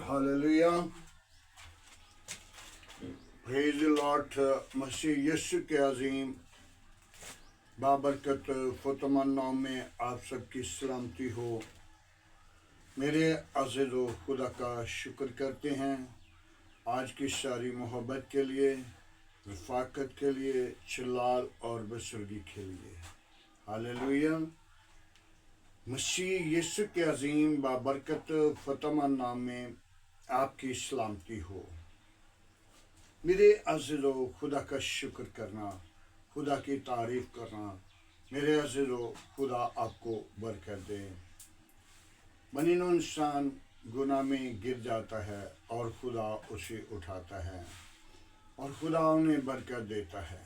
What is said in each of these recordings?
Hallelujah. Praise the Lord. मसीह यीशु के अजीम बाबरकत फतमान नाम में आप सबकी सलामती हो। मेरे अज़ीज़ो, खुदा का शुक्र करते हैं आज की सारी मोहब्बत के लिए, रफ़ाकत के लिए, जलाल और बसरगी के लिए। हालेलुया। मसीह यीशु के अजीम बाबरकत फतमान नाम में आपकी सलामती हो। मेरे अज़ीज़ो, खुदा का शुक्र करना, खुदा की तारीफ़ करना। मेरे अज़ीज़ो, खुदा आपको बरकत दे। बनीनो इंसान गुनाह में गिर जाता है और खुदा उसे उठाता है और खुदा उन्हें बरकत देता है।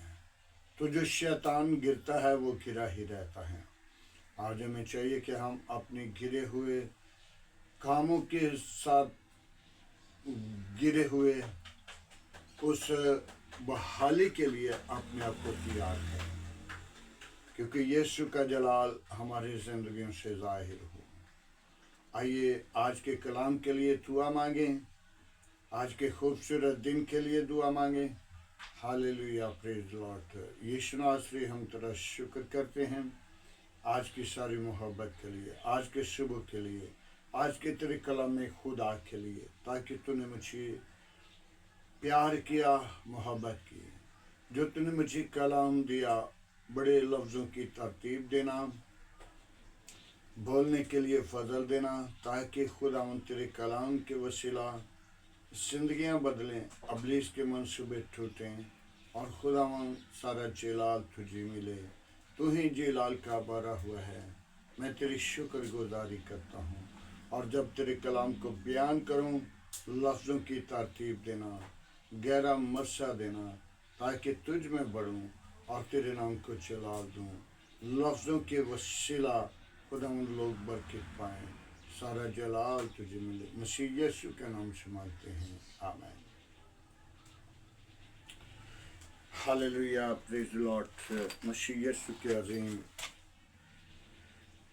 तो जो शैतान गिरता है वो गिरा ही रहता है। आज हमें चाहिए कि हम अपने गिरे हुए कामों के साथ गिरे हुए उस बहाली के लिए अपने आप को तैयार करें, क्योंकि यीशु का जलाल हमारी ज़िंदगियों से ज़ाहिर हो। आइए आज के कलाम के लिए दुआ मांगें, आज के खूबसूरत दिन के लिए दुआ मांगें। Hallelujah, praise Lord. यीशु नासरी, हम तेरा शुक्र करते हैं आज की सारी मोहब्बत के लिए, आज के सुबह के लिए, आज के तेरे कलाम में खुदा के लिए, ताकि तूने मुझे प्यार किया, मोहब्बत की। जो तूने मुझे कलाम दिया, बड़े लफ्ज़ों की तरतीब देना, बोलने के लिए फजल देना, ताकि खुदा तेरे कलाम के वसीला ज़िंदगियाँ बदलें, अबलीस के मंसूबे टूटें और खुदा सारा जलाल तुझे मिले। तू ही जलाल का बारा हुआ है। मैं तेरी शुक्रगुजारी करता हूँ और जब तेरे कलाम को बयान करूँ, लफ्ज़ों की तरतीब देना, गहरा मरसा देना, ताकि तुझ में बढ़ूँ और तेरे नाम को जलाल दूँ। लफ्ज़ों के वसीला खुदा लोग बरकत पाएँ, सारा जलाल तुझे मिले। मसीह यीशु के नाम से मांगते हैं, आमीन। Hallelujah, praise Lord. मसीह यीशु के अजीम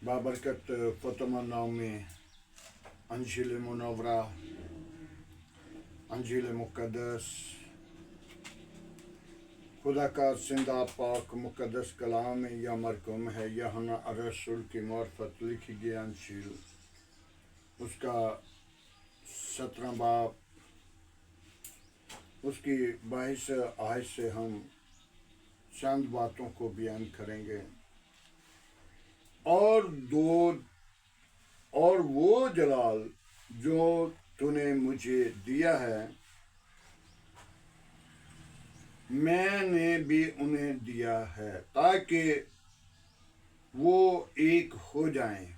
बाबरकत फतमा नाम में अंजील मुनव्वरा, अंजील मुक़द्दस, खुदा का जिंदा पाक मुक़द्दस कलाम में यह मरकूम है। यूहन्ना रसूल की मार्फत लिखी गई अंजील, उसका 17 बाब, उसकी 22 आयत से हम चंद बातों को बयान करेंगे। और वो जलाल जो तूने मुझे दिया है, मैंने भी उन्हें दिया है, ताकि वो एक हो जाएं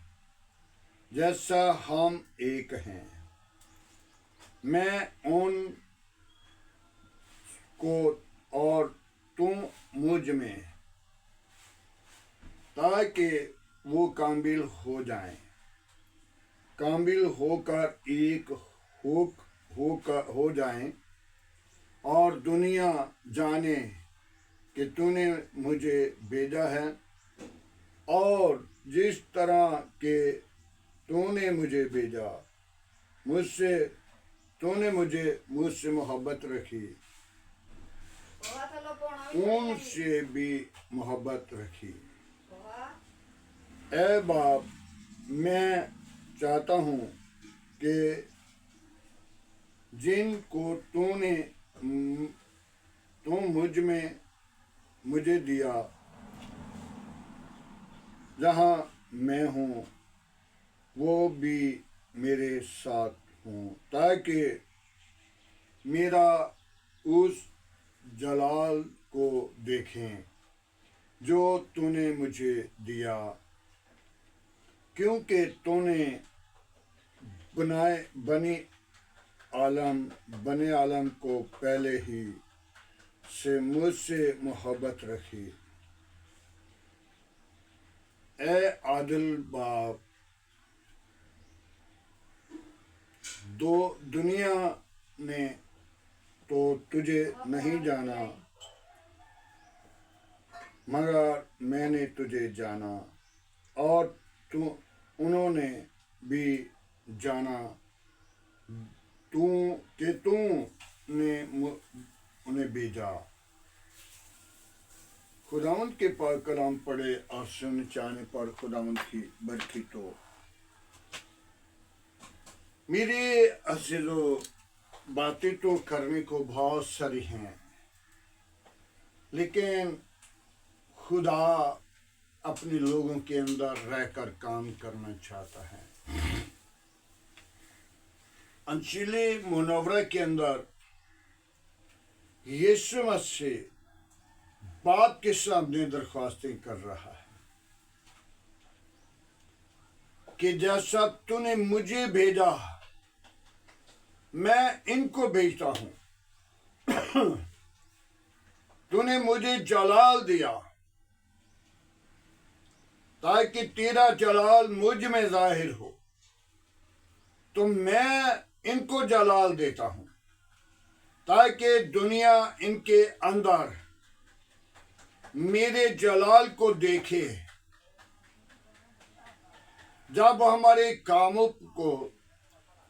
जैसा हम एक हैं। मैं उन को और तुम मुझ में, ताकि वो कामिल हो जाएं, कामिल होकर एक हो जाएं और दुनिया जाने कि तूने मुझे भेजा है और जिस तरह के तूने मुझे भेजा, तूने मुझसे मोहब्बत रखी, उनसे भी मोहब्बत रखी। ऐ बाप, मैं चाहता हूँ कि जिनको तुम मुझ में मुझे दिया, जहाँ मैं हूँ वो भी मेरे साथ हूँ, ताकि मेरा उस जलाल को देखें जो तूने मुझे दिया, क्योंकि तूने बने आलम को पहले ही से मुझसे मोहब्बत रखी। ऐ आदिल बाप, दुनिया ने तो तुझे नहीं जाना, मगर मैंने तुझे जाना और उन्होंने भी जाना تو نے انہیں بھیجا۔ خداوند کے پاک کلام پڑھے اور سن چاہنے پر خداوند کی برکت ہو۔ میرے عزیزو، باتیں تو کرنے کو بہت ساری ہیں، لیکن خدا اپنے لوگوں کے اندر رہ کر کام کرنا چاہتا ہے۔ انجیل منورہ کے اندر یسوع مسیح باپ کے سامنے درخواستیں کر رہا ہے کہ جیسا تو نے مجھے بھیجا میں ان کو بھیجتا ہوں۔ تو نے مجھے جلال دیا تاکہ تیرا جلال مجھ میں ظاہر ہو، تو میں ان کو جلال دیتا ہوں تاکہ دنیا ان کے اندر میرے جلال کو دیکھے۔ جب ہمارے کاموں کو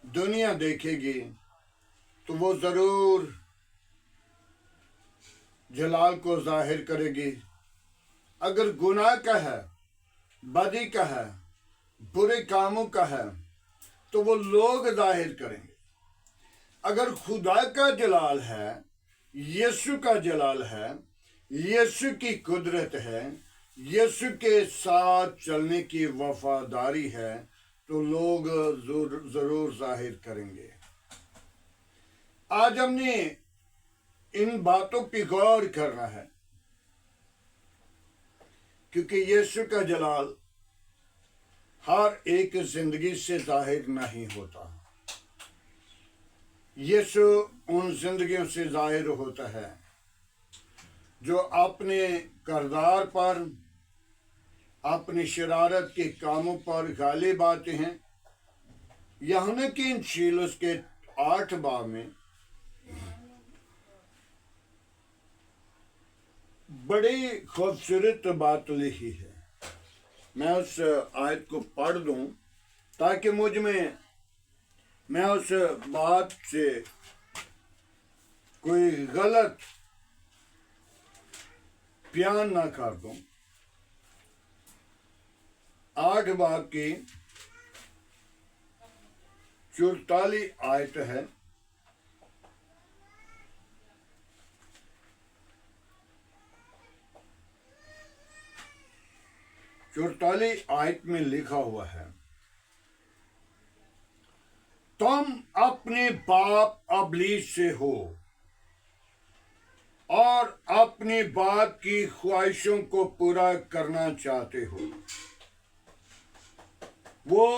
دنیا دیکھے گی تو وہ ضرور جلال کو ظاہر کرے گی۔ اگر گناہ کا ہے، بدی کا ہے، برے کاموں کا ہے تو وہ لوگ ظاہر کریں گے۔ اگر خدا کا جلال ہے، یسوع کا جلال ہے، یسوع کی قدرت ہے، یسوع کے ساتھ چلنے کی وفاداری ہے، تو لوگ ضرور ظاہر کریں گے۔ آج ہم نے ان باتوں پہ غور کرنا ہے، کیونکہ یسوع کا جلال ہر ایک زندگی سے ظاہر نہیں ہوتا۔ یسوع ان زندگیوں سے ظاہر ہوتا ہے جو اپنے کردار پر، اپنی شرارت کے کاموں پر غالب آتے ہیں۔ یہاں کہ انجیل اس کے 8 باب میں بڑی خوبصورت بات لکھی ہے۔ میں اس آیت کو پڑھ دوں تاکہ میں اس بات سے کوئی غلط بیان نہ کر دوں۔ 8 باب کی 44 آیت ہے۔ آیت میں لکھا ہوا ہے، تم اپنے باپ ابلیس سے ہو اور اپنے باپ کی خواہشوں کو پورا کرنا چاہتے ہو۔ وہ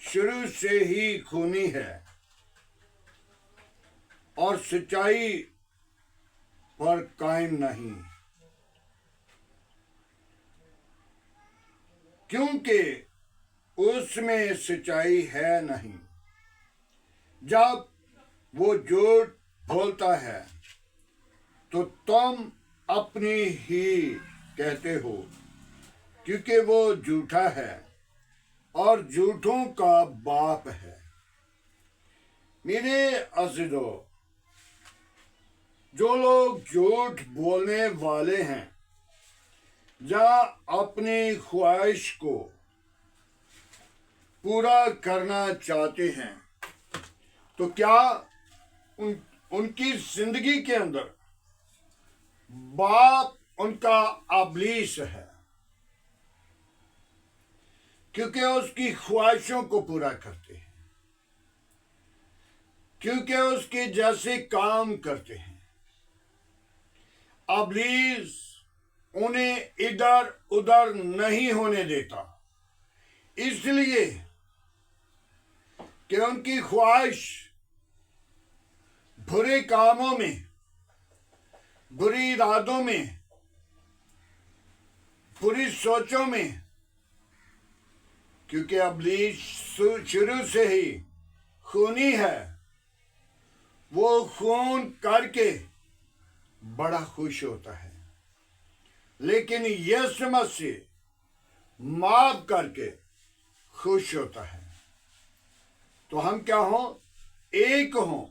شروع سے ہی خونی ہے اور سچائی پر قائم نہیں، کیونکہ اس میں سچائی ہے نہیں۔ جب وہ جھوٹ بولتا ہے تو تم اپنی ہی کہتے ہو، کیونکہ وہ جھوٹا ہے اور جھوٹوں کا باپ ہے۔ میرے عزیزو، جو لوگ جھوٹ بولنے والے ہیں یا اپنی خواہش کو پورا کرنا چاہتے ہیں، تو کیا ان کی زندگی کے اندر باپ ان کا ابلیس ہے، کیونکہ اس کی خواہشوں کو پورا کرتے ہیں، کیونکہ اس کے جیسے کام کرتے ہیں۔ ابلیس انہیں ادھر ادھر نہیں ہونے دیتا، اس لیے کہ ان کی خواہش برے کاموں میں، بری ارادوں میں، بری سوچوں میں، کیونکہ ابلیس شروع سے ہی خونی ہے، وہ خون کر کے بڑا خوش ہوتا ہے، لیکن یسوع مسیح معاف کر کے خوش ہوتا ہے۔ تو ہم کیا ہوں؟ ایک ہوں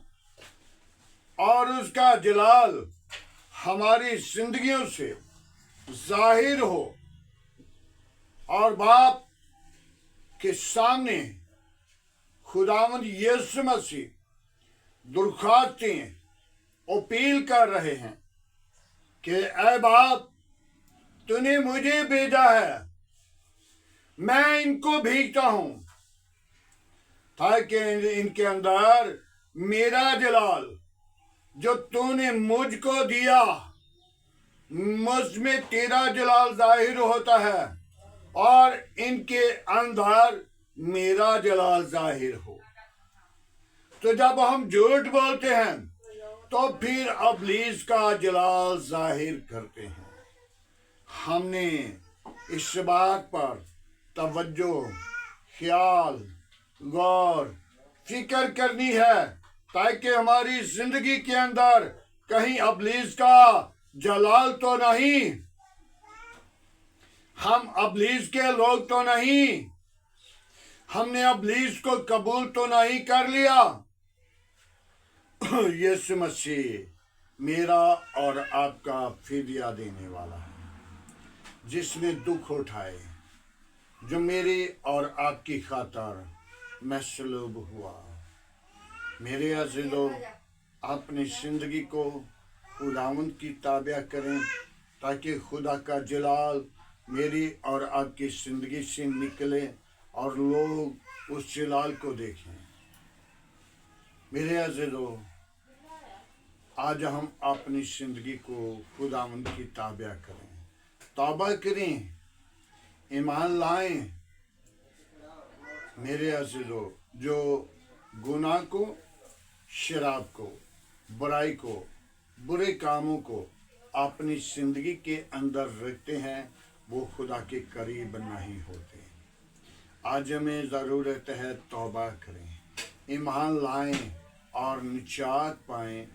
اور اس کا جلال ہماری زندگیوں سے ظاہر ہو، اور باپ کے سامنے خداوند یسوع مسیح درخواستیں اپیل کر رہے ہیں کہ اے باپ، تو نے مجھے بھیجا ہے، میں ان کو بھیجتا ہوں تاکہ ان کے اندر میرا جلال جو تو نے مجھ کو دیا، مجھ میں تیرا جلال ظاہر ہوتا ہے اور ان کے اندر میرا جلال ظاہر ہو۔ تو جب ہم جھوٹ بولتے ہیں تو پھر ابلیس کا جلال ظاہر کرتے ہیں۔ ہم نے اس بات پر توجہ، خیال، غور، فکر کرنی ہے تاکہ ہماری زندگی کے اندر کہیں ابلیس کا جلال تو نہیں، ہم ابلیس کے لوگ تو نہیں، ہم نے ابلیس کو قبول تو نہیں کر لیا۔ یسوع مسیح میرا اور آپ کا فدیہ دینے والا ہے، جس نے دکھ اٹھائے، جو میری اور آپ کی خاطر مصلوب ہوا۔ میرے عزیزو، اپنی زندگی کو خداوند کی تابع کریں تاکہ خدا کا جلال میری اور آپ کی زندگی سے نکلے اور لوگ اس جلال کو دیکھیں۔ میرے عزیزو، آج ہم اپنی زندگی کو خداوند کی تابع کریں، توبہ کریں، ایمان لائیں۔ میرے عزیزو، جو گناہ کو، شراب کو، برائی کو، برے کاموں کو اپنی زندگی کے اندر رکھتے ہیں، وہ خدا کے قریب نہیں ہوتے۔ آج ہمیں ضرورت ہے توبہ کریں، ایمان لائیں اور نجات پائیں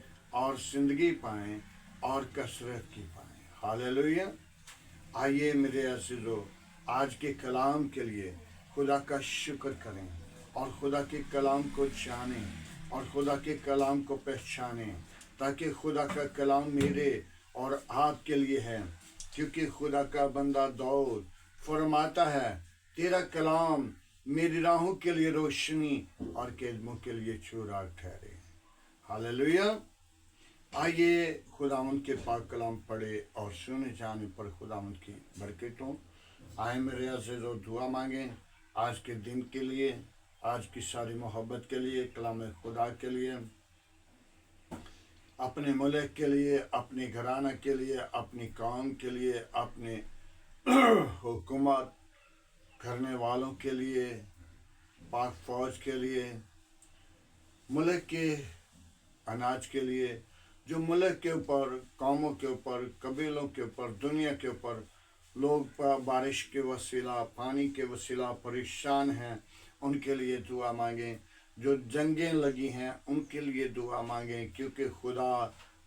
اور زندگی پائیں اور کثرت کی پائیں۔ ہاللیلویہ۔ آئیے میرے عزیزو، آج کے کلام کے لیے خدا کا شکر کریں اور خدا کے کلام کو جانیں اور خدا کے کلام کو پہچانیں، تاکہ خدا کا کلام میرے اور آپ کے لیے ہے، کیونکہ خدا کا بندہ داؤد فرماتا ہے، تیرا کلام میری راہوں کے لیے روشنی اور قدموں کے لیے چراغ ٹھہرے۔ ہاللیلویہ۔ آئیے خداوند کے پاک کلام پڑھے اور سنے جانے پر خداوند کی برکتوں۔ آئے میرے عزیزو، دعا مانگیں آج کے دن کے لیے، آج کی ساری محبت کے لیے، کلام خدا کے لیے، اپنے ملک کے لیے، اپنے گھرانہ کے لیے، اپنی قوم کے لیے، اپنے حکومت کرنے والوں کے لیے، پاک فوج کے لیے، ملک کے اناج کے لیے، جو ملک کے اوپر، قوموں کے اوپر، قبیلوں کے اوپر، دنیا کے اوپر لوگ بارش کے وسیلہ، پانی کے وسیلہ پریشان ہیں، ان کے لیے دعا مانگیں۔ جو جنگیں لگی ہیں ان کے لیے دعا مانگیں، کیونکہ خدا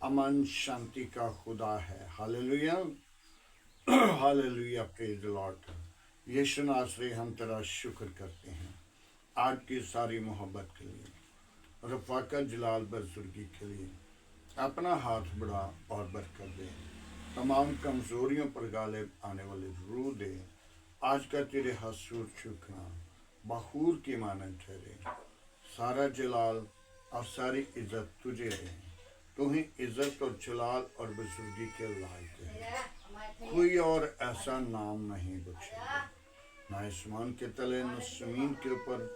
امن شانتی کا خدا ہے۔ ہاللیلویہ، ہاللیلویہ، پریز دی لارڈ۔ یسوع ناصری، ہم تیرا شکر کرتے ہیں آج کی ساری محبت کے لیے، رفاقت، جلال، بزرگی کے لیے۔ اپنا ہاتھ بڑھا اور برکت دے، تمام کمزوریوں پر غالب آنے والے روح دے۔ آج کا تیرے حضور چھکنا بخور کی مانند ٹھہرے، سارا جلال اور ساری عزت تجھے رہے۔ تو ہی عزت اور جلال اور بزرگی کے لائق ہے، کوئی اور ایسا نام نہیں بچے گا، نہ آسمان کے تلے نہ زمین کے اوپر،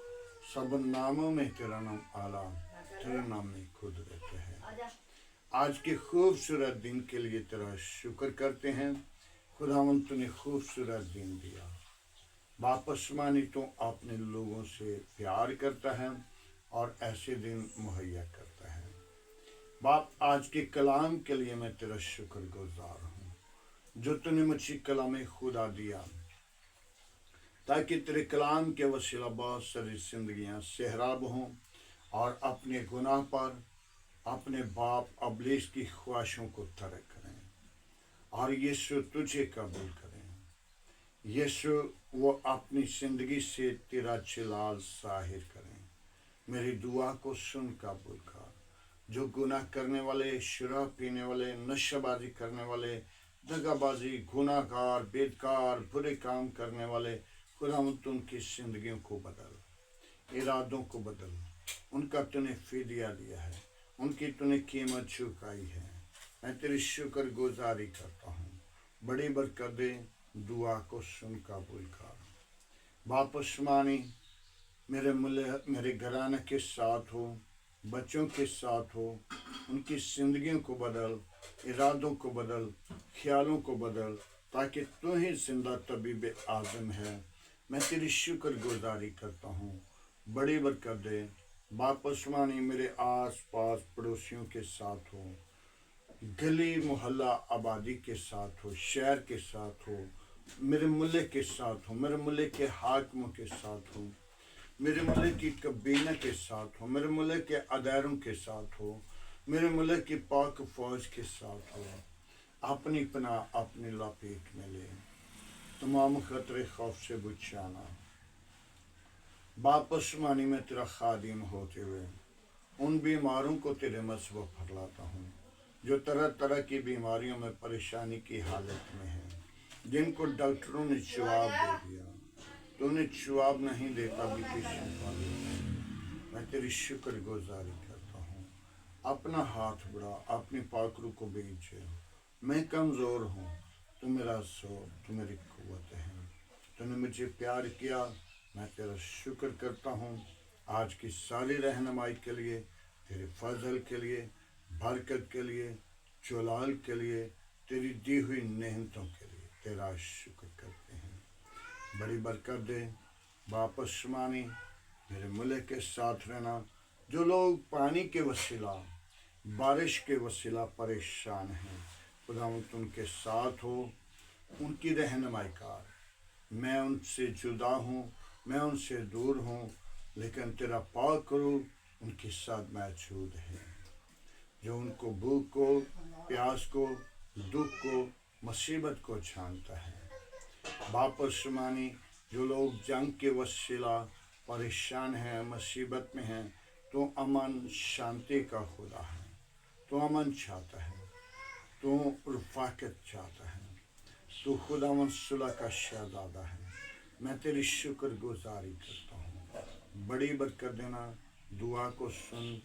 سب ناموں میں تیرا نام اعلیٰ، تیرے نام میں قدرت ہے۔ آج کے خوبصورت دن کے لیے تیرا شکر کرتے ہیں خداوند، تو نے خوبصورت دن دیا۔ باپ آسمانی، تو اپنے لوگوں سے پیار کرتا ہے اور ایسے دن مہیا کرتا ہے۔ باپ، آج کے کلام کے لیے میں تیرا شکر گزار ہوں، جو تو نے مجھے کلام خدا دیا، تاکہ تیرے کلام کے وسیلہ بہت ساری زندگیاں سہراب ہوں اور اپنے گناہ پر، اپنے باپ ابلیس کی خواہشوں کو ترک کریں اور یسوع تجھے قبول کریں۔ یسوع، وہ اپنی زندگی سے تیرا جلال ظاہر کریں۔ मेरी दुआ को सुन कबूल कर। जो गुनाह करने वाले, शराब पीने वाले, नशाबाजी करने वाले, दगाबाजी, गुनाहगार, बेदकार, बुरे काम करने वाले, खुदावंद उनकी जिंदगियों को बदल, इरादों को बदल। उनका तूने फिदिया दिया है, उनकी तूने कीमत चुकाई है। मैं तेरी शुक्र गुजारी करता हूँ। बड़ी बरकत दे, दुआ को सुन कबूल कर। बाप आसमानी, मेरे घराने के साथ हो, बच्चों के साथ हो, उनकी जिंदगियों को बदल, इरादों को बदल, ख्यालों को बदल, ताकि तू ही जिंदा तबीब आज़म है। मैं तेरी शुक्र गुजारी करता हूँ। बड़ी बरकत दे बाप आसमानी, मेरे आस पास पड़ोसियों के साथ हो, गली मोहल्ला आबादी के साथ हो, शहर के साथ हो, मेरे मुल्ले के साथ हो, मेरे मुल्ले के हाकिमों के साथ हो, मेरे मुल्ले की कबीना के साथ हो, मेरे मुल्ले के अदारों के साथ हो, मेरे मुल्ले की पाक फौज के साथ हो। अपनी पनाह अपनी लपेट में ले, तमाम खतरे खौफ से बचाना। बाप आसमानी, में तेरा खादिम होते हुए उन बीमारों को तेरे मसबा पर लाता हूँ जो तरह तरह की बीमारियों में परेशानी की हालत में हैं, जिनको डॉक्टरों ने जवाब दे दिया, तूने जवाब नहीं देता भी किसी वाले। मैं तेरी शुक्र गुजारी करता हूँ। अपना हाथ बढ़ा, अपनी पाकरू को भेजे। मैं कमज़ोर हूँ, तू मेरा जोर, तू मेरी कुव्वत है। तूने मुझे प्यार किया, मैं तेरा शुक्र करता हूँ। आज की सारी रहनुमाई के लिए, तेरे फजल के लिए, बरकत के लिए, जलाल के लिए, तेरी दी हुई नेमतों के लिए तेरा शुक्र करते हैं। बड़ी बरकत दे बाप आसमानी, मेरे मुल्क के साथ रहना। जो लोग पानी के वसीला, बारिश के वसीला परेशान हैं, खुदावंद उनके साथ हो, उनकी रहनुमाई कर। मैं उनसे जुदा हूँ, मैं उनसे दूर हूँ, लेकिन तेरा पाक करो उनके साथ मौजूद है। जो उनको भूख को, प्यास को, दुख को, मुसीबत को जानता है। बाप आसमानी, जो लोग जंग के वसीला परेशान हैं, मुसीबत में हैं, तो अमन शांति का खुदा है। तो अमन चाहता है, तो रफाकत चाहता है, तो खुदावंद सुलह का शहजादा है। मैं तेरी शुक्र गुजारी करता हूँ। बड़ी बरकत देना, दुआ को सुन,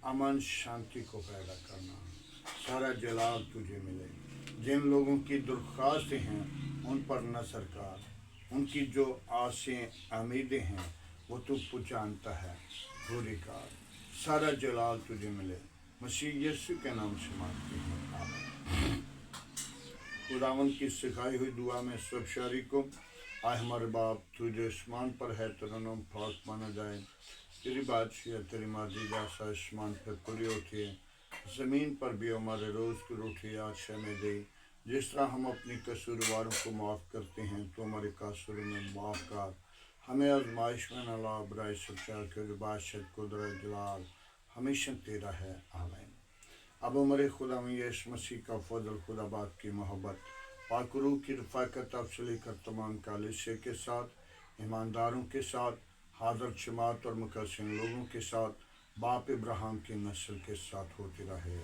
अमन शांति को पैदा करना। सारा जलाल तुझे मिले। जिन लोगों की दरख्वास्तें हैं उन पर नजर कर, उनकी जो आसें उम्मीदें हैं वो तू जानता है, पूरी कर। सारा जलाल तुझे मिले। मसीह यीशु के नाम से मांगते हैं, आमीन। खुदावंद की सिखाई हुई दुआ में सब शरीकों, आए हमारे बाप, तू जो आसमान पर है तेरा नाम पाक माना जाए, तेरी बादशाह, तेरी मर्जी जैसा आसमान पर पूरी होती है, ज़मीन पर भी हमारे रोज़ की रोटी आज हमें दे। जिस तरह हम अपनी कसूरवारों को माफ़ करते हैं, तो हमारे कसूरों में माफ़ कर। हमें आजमाइश में न ला, बुराई से बचा, क्योंकि बादशाह कुदरत जलाल हमेशा तेरा है, आमीन। अब हमारे खुदा में यीशु मसीह का फजल, खुदा बाप की मोहब्बत, पाक रूह की रफ़ाकत अब से लेकर तमाम कलीसिया के साथ, ईमानदारों के साथ, हाज़र जमात और मुकर्रम लोगों के साथ, बाप इब्राहिम की नस्ल के साथ होती रहे।